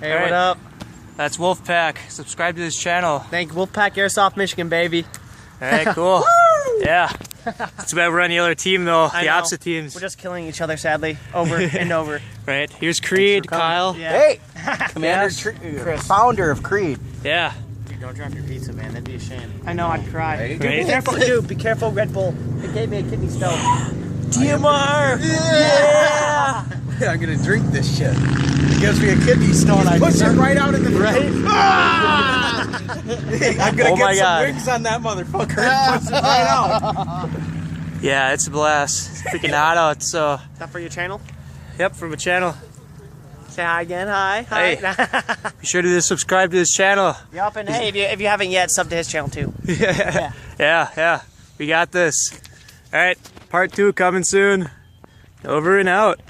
Hey, All what right. up? That's Wolfpack. Subscribe to this channel. Thank Wolfpack Airsoft Michigan, baby. All right, cool. Yeah. It's too bad we're on the other team, though. I The know. opposite teams. We're just killing each other, sadly, over and over. Right. Here's Creed, Kyle. Yeah. Hey, Commander, Yes. Chris. founder of Creed. Yeah. Dude, don't drop your pizza, man. That'd be a shame. I know, I'd cry. Right? Dude, be Right. careful, dude. Be careful, Red Bull. It gave me a kidney stone. DMR. Yeah! I'm gonna drink this shit. It gives me a kidney stone. I push it right out in the Right? I'm gonna Oh my get some God. wings on that motherfucker and push it right out. Yeah, it's a blast. It's freaking hot out, so. Is that for your channel? Yep, from a channel. Say hi again. Hi. Hi. Hey. Be sure to subscribe to this channel. Yup, and hey, if you haven't yet, sub to his channel too. Yeah. We got this. All right, part 2 coming soon. Over and out.